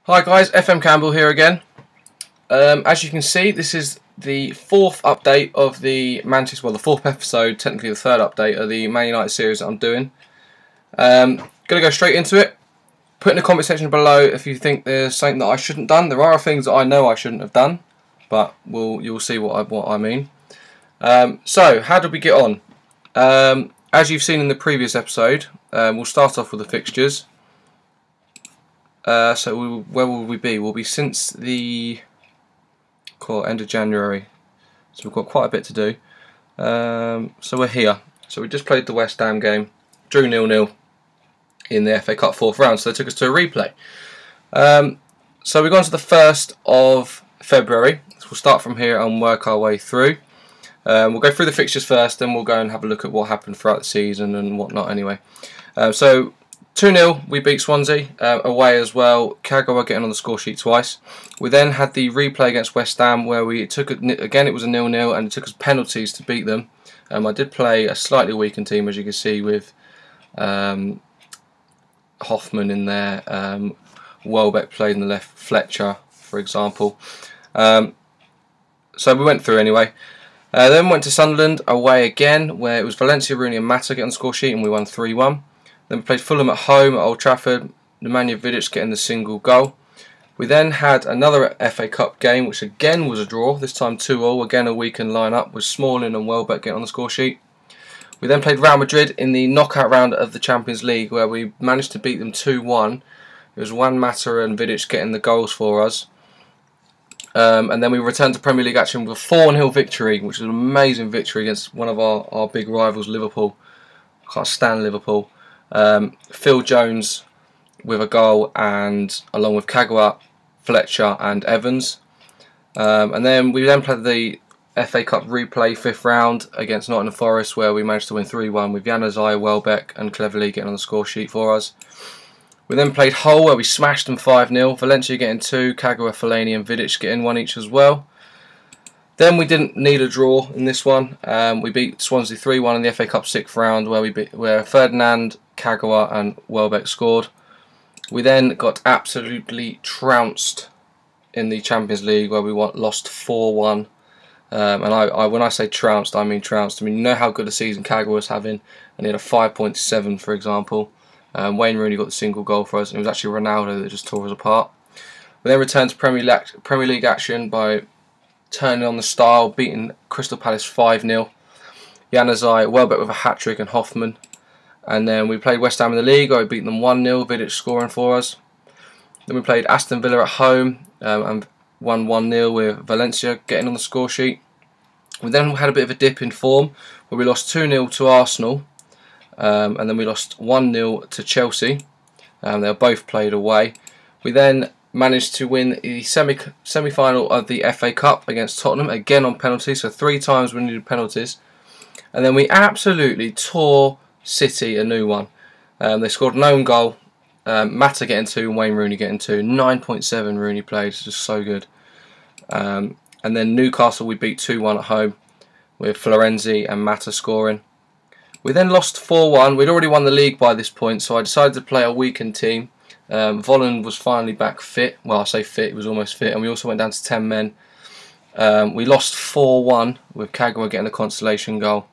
Hi guys, FM Campbell here again. As you can see, this is the fourth update of the the fourth episode, technically the third update of the Man United series that I'm doing. Gonna go straight into it. Put in the comment section below if you think there's something that I shouldn't have done. There are things that I know I shouldn't have done, but you'll see what I mean. So how did we get on? As you've seen in the previous episode, we'll start off with the fixtures. Where will we be? We'll be since the end of January, so we've got quite a bit to do. So we're here. So we just played the West Ham game, drew 0-0 in the FA Cup fourth round, so they took us to a replay. So we've gone to the 1st of February, so we'll start from here and work our way through. We'll go through the fixtures first, then we'll go and have a look at what happened throughout the season and whatnot anyway. So 2-0, we beat Swansea, away as well. Kagawa getting on the score sheet twice. We then had the replay against West Ham where we took again, it was a 0-0 and it took us penalties to beat them. I did play a slightly weakened team, as you can see, with Hoffman in there. Welbeck played in the left, Fletcher, for example. So we went through anyway. Then went to Sunderland, away again, where it was Valencia, Rooney and Mata getting on the score sheet and we won 3-1. Then we played Fulham at home at Old Trafford, Nemanja Vidic getting the single goal. We then had another FA Cup game, which again was a draw, this time 2-2, again a weakened lineup with Smalling and Welbeck getting on the score sheet. We then played Real Madrid in the knockout round of the Champions League, where we managed to beat them 2-1. It was Juan Mata and Vidic getting the goals for us. And then we returned to Premier League action with a 4-0 victory, which was an amazing victory against one of our big rivals, Liverpool. I can't stand Liverpool. Phil Jones with a goal, and along with Kagawa, Fletcher and Evans. And then we played the FA Cup replay 5th round against Nottingham Forest, where we managed to win 3-1 with Januzaj, Welbeck and Cleverley getting on the score sheet for us. We then played Hull, where we smashed them 5-0, Valencia getting 2, Kagawa, Fellaini and Vidic getting 1 each as well. Then we didn't need a draw in this one. We beat Swansea 3-1 in the FA Cup 6th round, where Ferdinand, Kagawa and Welbeck scored. We then got absolutely trounced in the Champions League, where we lost 4-1. And when I say trounced, I mean trounced. I mean, you know how good a season Kagawa was having, and he had a 5.7, for example. Wayne Rooney got the single goal for us, and it was actually Ronaldo that just tore us apart. We then returned to Premier League action by turning on the style, beating Crystal Palace 5-0. Januzaj, Welbeck with a hat-trick and Hoffman. And then we played West Ham in the league, where we beat them 1-0, Vidic scoring for us. Then we played Aston Villa at home and won 1-0 with Valencia getting on the score sheet. We then had a bit of a dip in form, where we lost 2-0 to Arsenal, and then we lost 1-0 to Chelsea. They were both played away. We then managed to win the semi-final of the FA Cup against Tottenham, again on penalties, so 3 times we needed penalties. And then we absolutely tore City a new one. They scored an own goal, Mata getting 2 and Wayne Rooney getting 2. 9.7 Rooney played, it's just so good. And then Newcastle we beat 2-1 at home with Florenzi and Mata scoring. We then lost 4-1. We'd already won the league by this point, so I decided to play a weakened team. Volland was finally back fit. Well, I say fit, he was almost fit, and we also went down to 10 men. We lost 4-1 with Kagawa getting the consolation goal.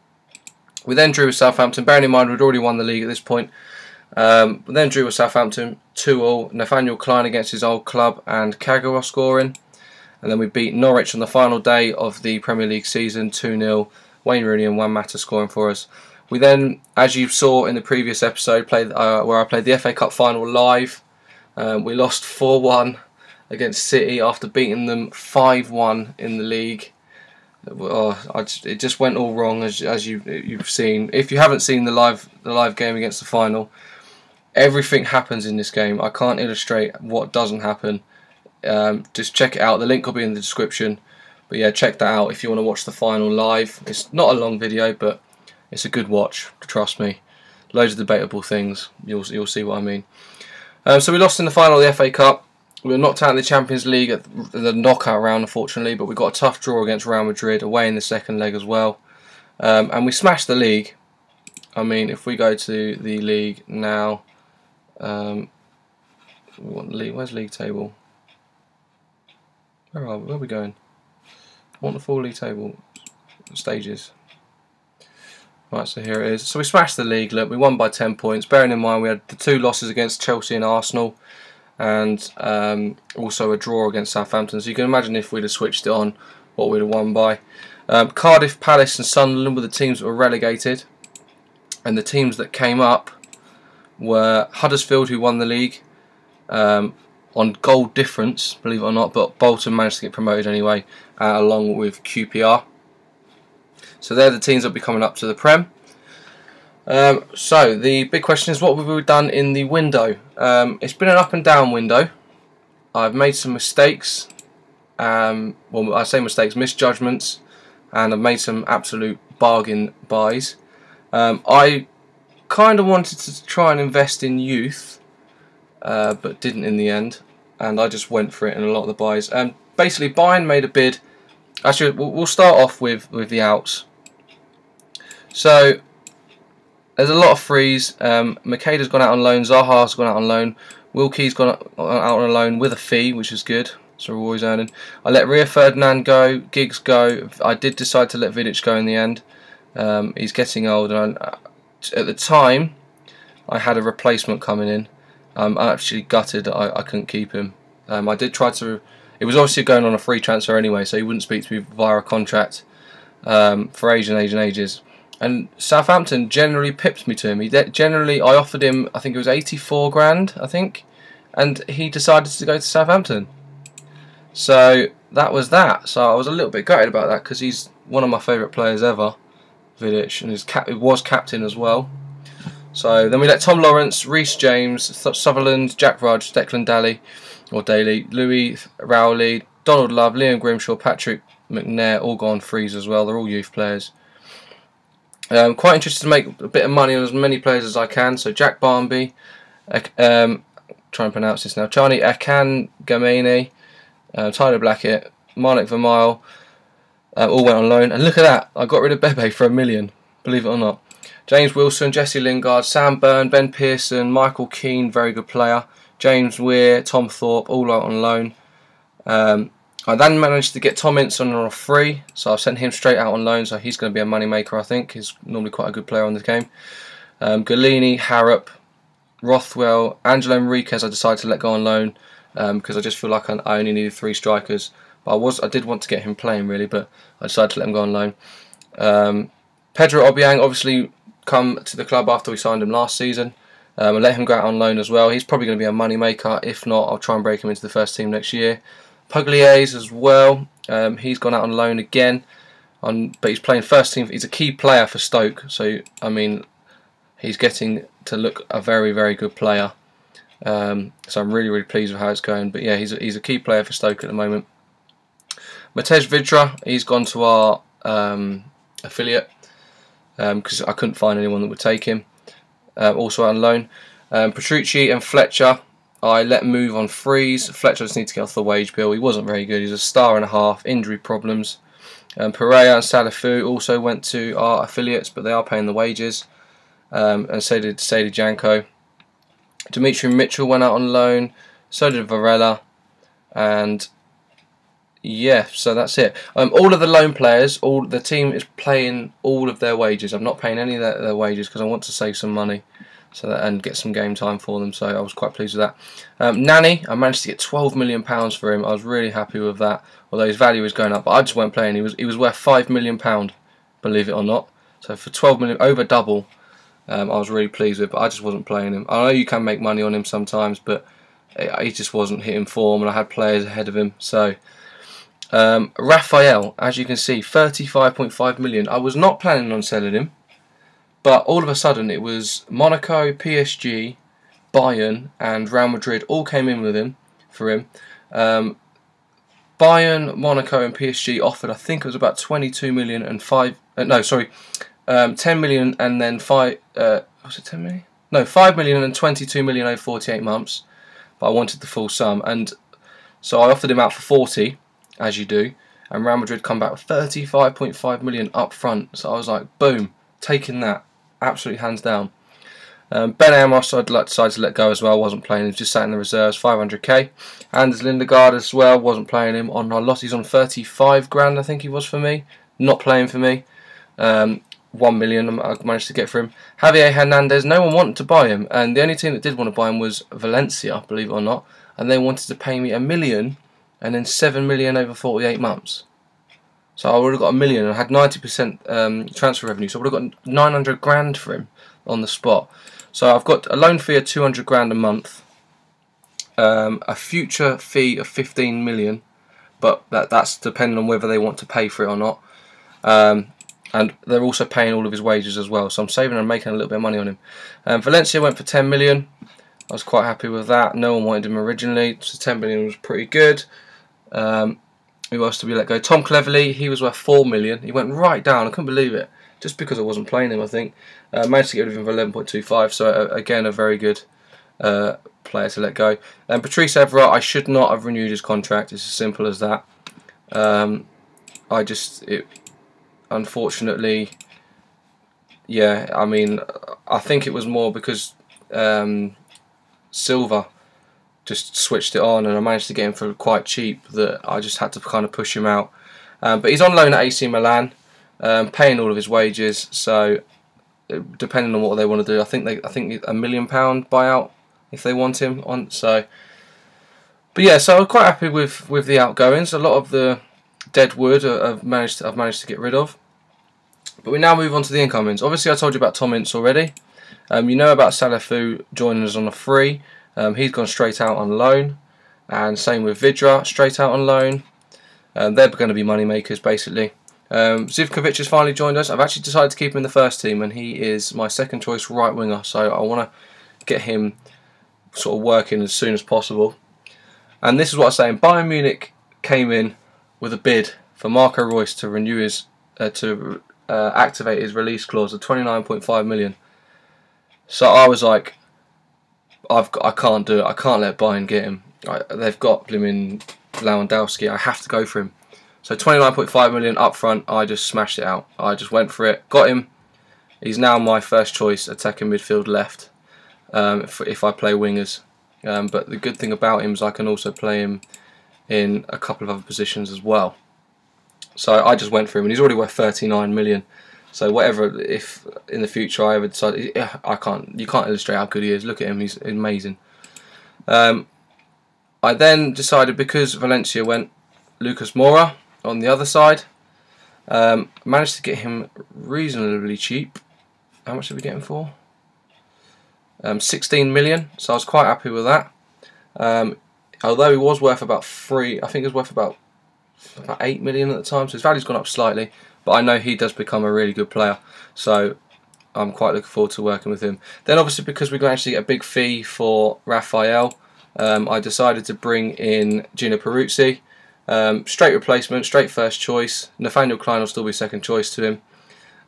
We then drew with Southampton, bearing in mind we'd already won the league at this point. We then drew with Southampton 2-2, Nathaniel Klein against his old club and Kagawa scoring. And then we beat Norwich on the final day of the Premier League season 2-0, Wayne Rooney and Juan Mata scoring for us. We then, as you saw in the previous episode, where I played the FA Cup final live. We lost 4-1 against City after beating them 5-1 in the league. It just went all wrong, as you've seen. If you haven't seen the live game against the final, everything happens in this game. I can't illustrate what doesn't happen. Just check it out. The link will be in the description. But yeah, check that out if you want to watch the final live. It's not a long video, but it's a good watch. Trust me. Loads of debatable things. You'll see what I mean. So we lost in the final of the FA Cup. We were knocked out of the Champions League at the knockout round, unfortunately, but we got a tough draw against Real Madrid away in the second leg as well. And we smashed the league. I mean, if we go to the league now, We want the league. Where's league table? Where are we? Where are we going? I want the full league table stages. Right, so here it is. So we smashed the league. Look, we won by 10 points. Bearing in mind we had the 2 losses against Chelsea and Arsenal, and also a draw against Southampton. So you can imagine if we'd have switched it on, what we'd have won by. Cardiff, Palace, and Sunderland were the teams that were relegated, and the teams that came up were Huddersfield, who won the league on goal difference, believe it or not, but Bolton managed to get promoted anyway, along with QPR. So they're the teams that will be coming up to the Prem. So the big question is, what have we done in the window? It's been an up and down window. I've made some mistakes. Well, I say mistakes, misjudgments, and I've made some absolute bargain buys. I kind of wanted to try and invest in youth, but didn't in the end, and I just went for it in a lot of the buys. Basically, Bayern made a bid. Actually, we'll start off with the outs. So there's a lot of frees. Makeda's gone out on loan. Zaha's gone out on loan. Wilkie's gone out on a loan with a fee, which is good. So we're always earning. I let Rio Ferdinand go. Giggs go. I did decide to let Vidic go in the end. He's getting old, and at the time I had a replacement coming in. I'm actually gutted that I couldn't keep him. I did try to. It was obviously going on a free transfer anyway, so he wouldn't speak to me via a contract for ages and ages and ages. And Southampton generally pipped me to him. I offered him, I think it was 84 grand, I think, and he decided to go to Southampton. So that was that. So I was a little bit gutted about that, because he's one of my favourite players ever, Vidic, and he was captain as well. So then we let Tom Lawrence, Reece James, Sutherland, Jack Rudge, Declan Daly, Louis Rowley, Donald Love, Liam Grimshaw, Patrick McNair, all gone frees as well. They're all youth players. Quite interested to make a bit of money on as many players as I can. So Jack Barmby, trying to pronounce this now, Charlie Akan Gamini, Tyler Blackett, Marnik Vermeil, all went on loan. And look at that, I got rid of Bebe for $1 million, believe it or not. James Wilson, Jesse Lingard, Sam Byrne, Ben Pearson, Michael Keane, very good player, James Weir, Tom Thorpe, all out on loan. I then managed to get Tom Inson on a free, so I've sent him straight out on loan, so he's going to be a money maker, I think. He's normally quite a good player on this game. Galini, Harrop, Rothwell, Angelo Enriquez I decided to let go on loan, because I just feel like I only needed 3 strikers. But I did want to get him playing really, but I decided to let him go on loan. Pedro Obiang obviously come to the club after we signed him last season. I let him go out on loan as well. He's probably going to be a money maker. If not, I'll try and break him into the first team next year. Pugliese as well. He's gone out on loan again, but he's playing first team. He's a key player for Stoke, so I mean, he's getting to look a very, very good player. So I'm really, really pleased with how it's going. But yeah, he's a key player for Stoke at the moment. Matej Vidra, he's gone to our affiliate because I couldn't find anyone that would take him. Also out on loan. Petrucci and Fletcher, I let move on frees. Fletcher just needs to get off the wage bill. He wasn't very good. He's a star and a half. Injury problems. Pereira and Salafu also went to our affiliates, but they are paying the wages. And so did Sadie Janko. Dimitri Mitchell went out on loan. So did Varela. And yeah, so that's it. All of the loan players, the team is paying all of their wages. I'm not paying any of their wages because I want to save some money, and get some game time for them. So I was quite pleased with that. Nani, I managed to get £12 million for him. I was really happy with that. Although his value is going up, but I just weren't playing. He was worth £5 million, believe it or not. So for 12 million, over double. I was really pleased with, but I just wasn't playing him. I know you can make money on him sometimes, but he just wasn't hitting form, and I had players ahead of him. So Raphael, as you can see, 35.5 million. I was not planning on selling him, but all of a sudden it was Monaco, PSG, Bayern, and Real Madrid all came in with him for him. Bayern, Monaco, and PSG offered, I think it was about 22 million and 10 million and then 5. Was it 10 million? No, 5 million and 22 million over 48 months. But I wanted the full sum, and so I offered him out for 40, as you do, and Real Madrid come back with 35.5 million up front. So I was like, boom, taking that, absolutely hands down. Ben Amos I'd decided to let go as well. Wasn't playing him, just sat in the reserves, 500k. Anders Lindegaard as well, wasn't playing him. On our lot, he's on 35 grand, I think he was for me. Not playing for me. 1 million I managed to get for him. Javier Hernandez, no one wanted to buy him, and the only team that did want to buy him was Valencia, believe it or not, and they wanted to pay me 1 million and then 7 million over 48 months. So I would have got 1 million and had 90% transfer revenue, so I would have got 900 grand for him on the spot. So I've got a loan fee of 200 grand a month, a future fee of 15 million, but that's depending on whether they want to pay for it or not. And they're also paying all of his wages as well, so I'm saving and making a little bit of money on him. Valencia went for 10 million. I was quite happy with that. No one wanted him originally, so 10 million was pretty good. Who else did we let go? Tom Cleverley, he was worth 4 million. He went right down, I couldn't believe it. Just because I wasn't playing him, I think. Managed to get rid of him for 11.25, so again, a very good player to let go. And Patrice Evra, I should not have renewed his contract. It's as simple as that. Unfortunately, yeah, I mean, I think it was more because Silva just switched it on and I managed to get him for quite cheap that I just had to kind of push him out. But he's on loan at AC Milan, paying all of his wages, so depending on what they want to do, I think £1 million buyout if they want him on. So, but yeah, so I'm quite happy with the outgoings. A lot of the dead wood I've managed to get rid of. But we now move on to the incomings. Obviously, I told you about Tom Ince already. You know about Salafu joining us on a free. He's gone straight out on loan, and same with Vidra, straight out on loan. They're going to be money makers basically. Zivkovic has finally joined us. I've actually decided to keep him in the first team, and he is my second choice right winger. So I want to get him sort of working as soon as possible. And this is what I was saying. Bayern Munich came in with a bid for Marco Reus to renew his activate his release clause of 29.5 million. So I was like, I can't do it. I can't let Bayern get him. They've got blimmin' Lewandowski. I have to go for him. So 29.5 million up front. I just smashed it out. I just went for it. Got him. He's now my first choice attacking midfield left. If I play wingers. But the good thing about him is I can also play him in a couple of other positions as well. So I just went for him, and he's already worth 39 million. So whatever, if in the future I ever decide, you can't illustrate how good he is. Look at him, he's amazing. I then decided, because Valencia went Lucas Moura on the other side, managed to get him reasonably cheap. How much did we get him for? 16 million. So I was quite happy with that. Although he was worth about I think he was worth about 8 million at the time, so his value's gone up slightly, but I know he does become a really good player, so I'm quite looking forward to working with him. Then obviously, because we're going to actually get a big fee for Raphael, I decided to bring in Gino Peruzzi, straight replacement, straight first choice. Nathaniel Klein will still be second choice to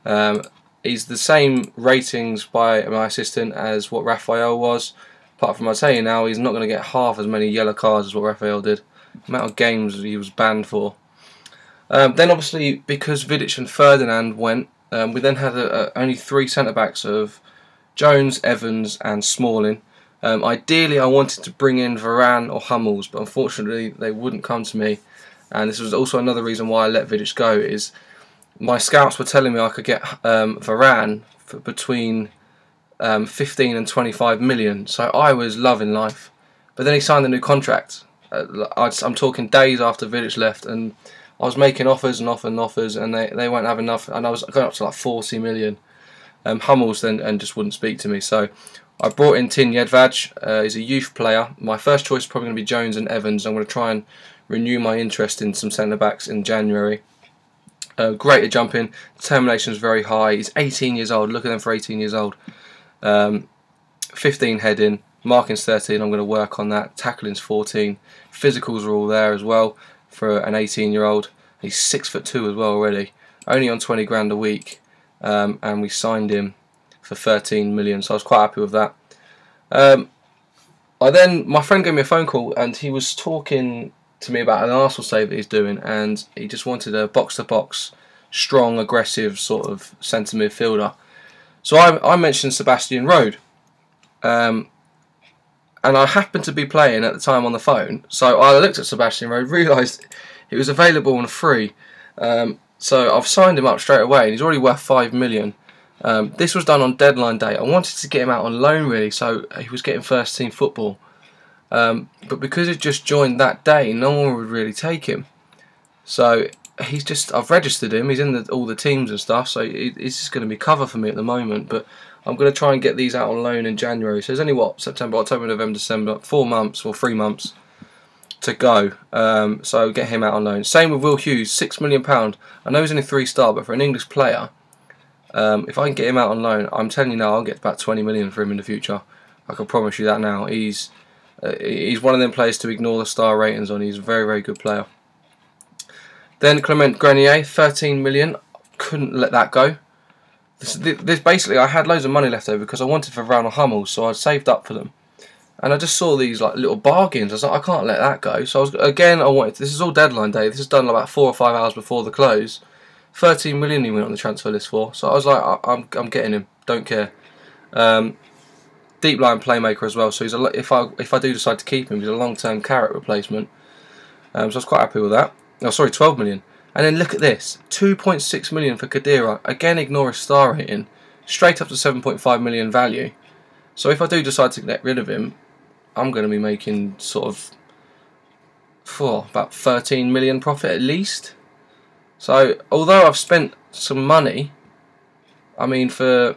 him. He's the same ratings by my assistant as what Raphael was, apart from, I'll tell you now, he's not going to get half as many yellow cards as what Raphael did. The amount of games he was banned for. Then obviously, because Vidic and Ferdinand went, we then had only 3 centre-backs of Jones, Evans and Smalling. Ideally I wanted to bring in Varane or Hummels, but unfortunately they wouldn't come to me, and this was also another reason why I let Vidic go. Is my scouts were telling me I could get Varane for between 15 and 25 million, so I was loving life. But then he signed a new contract. I'm talking days after Vidic left, and I was making offers and offers, and they won't have enough, and I was going up to like 40 million. Hummels then just wouldn't speak to me, so I brought in Tin Jedvaj. He's a youth player. My first choice is probably going to be Jones and Evans. I'm going to try and renew my interest in some centre backs in January. Great at jumping, determination is very high. He's 18 years old. Look at them for 18 years old. 15 heading. Marking's 13, I'm going to work on that. Tackling's 14. Physicals are all there as well for an 18-year-old. He's 6'2" as well already. Only on 20 grand a week. And we signed him for 13 million, so I was quite happy with that. My friend gave me a phone call, and he was talking to me about an Arsenal save that he's doing, and he just wanted a box-to-box, strong, aggressive sort of centre midfielder. So I mentioned Sebastian Rode. and I happened to be playing at the time on the phone, so I looked at Sebastian Rowe, realised he was available on free. So I've signed him up straight away, and he's already worth 5 million. This was done on deadline day. I wanted to get him out on loan really, so he was getting first team football. But because he just joined that day, no one would really take him. So I've registered him. He's in all the teams and stuff. So it's just going to be cover for me at the moment. But I'm going to try and get these out on loan in January. So there's only September, October, November, December, 4 months or 3 months to go. So get him out on loan. Same with Will Hughes, £6 million. I know he's only 3-star, but for an English player, if I can get him out on loan, I'm telling you now, I'll get about 20 million for him in the future. I can promise you that now. He's one of them players to ignore the star ratings on. He's a very, very good player. Then Clement Grenier, 13 million. Couldn't let that go. This basically, I had loads of money left over because I wanted for Ronald Hummels, so I saved up for them. And I just saw these like little bargains. I was like, I can't let that go. So I wanted. This is all deadline day. This is done about 4 or 5 hours before the close. 13 million he went on the transfer list for. So I was like, I'm getting him. Don't care. Deep line playmaker as well. So he's if I do decide to keep him, he's a long-term carrot replacement. So I was quite happy with that. Oh, sorry, 12 million. And then look at this, 2.6 million for Khedira. Again, ignore his star rating. Straight up to 7.5 million value. So if I do decide to get rid of him, I'm going to be making sort of about 13 million profit at least. So although I've spent some money, I mean for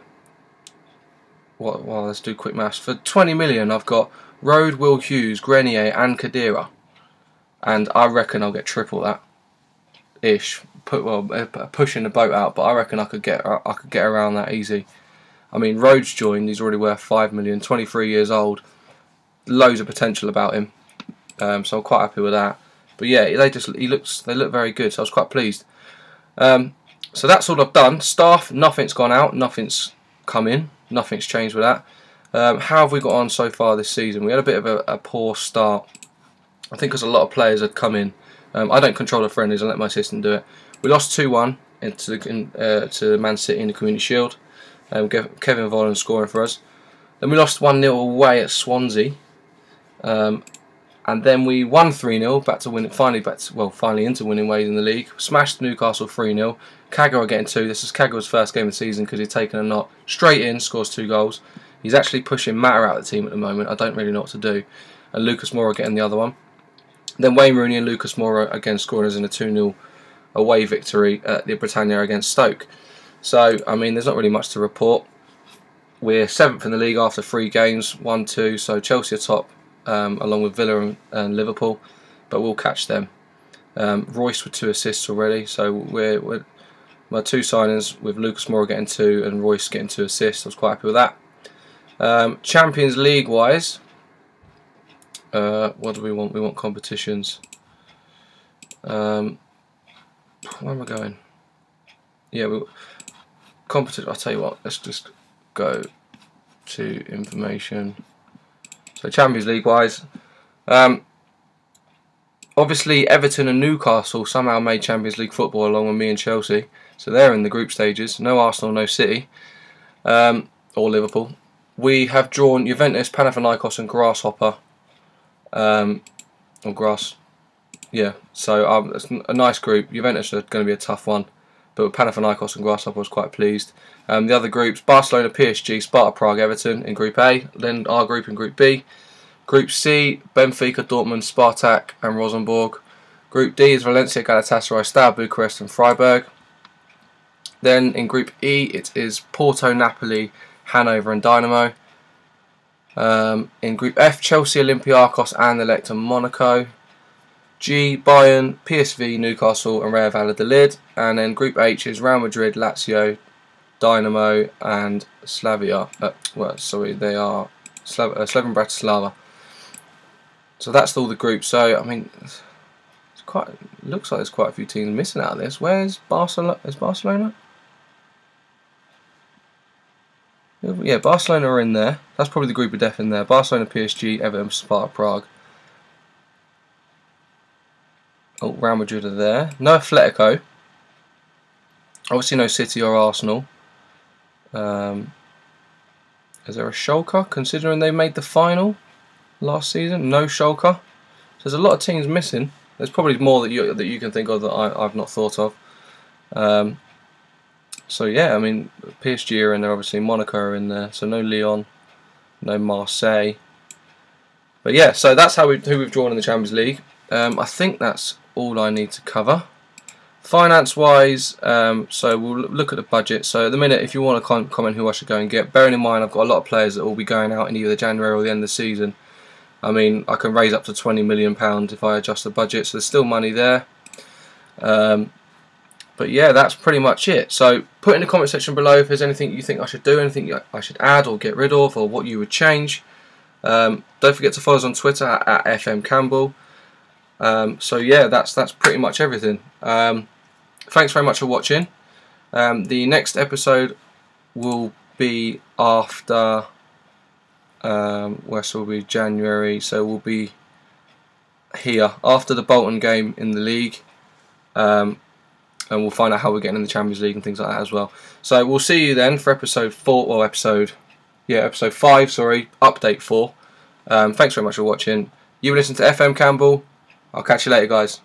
well, let's do quick maths. For 20 million, I've got Road, Will Hughes, Grenier, and Khedira, and I reckon I'll get triple that ish. Pushing the boat out, but I reckon I could get around that easy. I mean, Rhodes joined. He's already worth 5 million. 23 years old. Loads of potential about him. So I'm quite happy with that. But yeah, they look very good. So I was quite pleased. So that's all I've done. Staff, nothing's gone out. Nothing's come in. Nothing's changed with that. How have we got on so far this season? We had a bit of a poor start. I think because a lot of players had come in. I don't control the friendlies. I let my assistant do it. We lost 2-1 to Man City in the Community Shield. Kevin Volland scoring for us. Then we lost 1-0 away at Swansea. And then we won 3-0, finally into winning ways in the league. Smashed Newcastle 3-0. Kagawa getting 2. This is Kagawa's first game of the season because he's taken a knot. Straight in, scores 2 goals. He's actually pushing Matter out of the team at the moment. I don't really know what to do. And Lucas Moura getting the other one. Then Wayne Rooney and Lucas Moura again scoring us in a 2-0 away victory at the Britannia against Stoke. So, I mean, there's not really much to report. We're 7th in the league after 3 games, 1-2. So Chelsea are top, along with Villa and Liverpool, but we'll catch them. Royce with 2 assists already, so we're my 2 signings with Lucas Moura getting 2 and Royce getting 2 assists. I was quite happy with that. Champions League wise, what do we want? We want competitions. Where am I going? Yeah, competition. I'll tell you what. Let's just go to information. So Champions League wise, obviously Everton and Newcastle somehow made Champions League football along with me and Chelsea. So they're in the group stages. No Arsenal, no City, or Liverpool. We have drawn Juventus, Panathinaikos, and Grasshopper. Or Grass. Yeah, so it's a nice group. Juventus are going to be a tough one, but with Panathinaikos and Grasshopper I was quite pleased. The other groups, Barcelona, PSG, Sparta Prague, Everton in Group A, then our group in Group B. Group C, Benfica, Dortmund, Spartak and Rosenborg. Group D is Valencia, Galatasaray, Steaua Bucharest and Freiburg. Then in Group E it is Porto, Napoli, Hanover and Dynamo. In Group F, Chelsea, Olympiacos, Anderlecht and Monaco. G, Bayern, PSV, Newcastle and Real Valladolid. And then Group H is Real Madrid, Lazio, Dynamo and Slavia. They are Slaven Bratislava. So that's all the groups. So I mean, looks like there's quite a few teams missing out of this. Where's Barcelona? Is Barcelona? Yeah, Barcelona are in there. That's probably the group of death in there. Barcelona, PSG, Everton, Sparta Prague. Oh, Real Madrid are there. No Atletico. Obviously no City or Arsenal. Is there a shulker, considering they made the final last season? No shulker. So there's a lot of teams missing. There's probably more that you can think of that I've not thought of. So yeah, I mean, PSG are in there, obviously Monaco are in there, so no Lyon, no Marseille. But yeah, so that's who we've drawn in the Champions League. I think that's all I need to cover. Finance-wise, so we'll look at the budget. So at the minute, if you want to comment who I should go and get, bearing in mind I've got a lot of players that will be going out in either January or the end of the season. I mean, I can raise up to £20 million if I adjust the budget, so there's still money there. But yeah, that's pretty much it. So put in the comment section below if there's anything you think I should do, anything I should add or get rid of, or what you would change. Don't forget to follow us on Twitter at FM Campbell. So yeah, that's pretty much everything. Thanks very much for watching. The next episode will be after, West will be January, so we'll be here after the Bolton game in the league. And we'll find out how we're getting in the Champions League and things like that as well. So we'll see you then for episode 4, or episode 5, sorry, update 4. Thanks very much for watching. You were listening to FM Campbell. I'll catch you later, guys.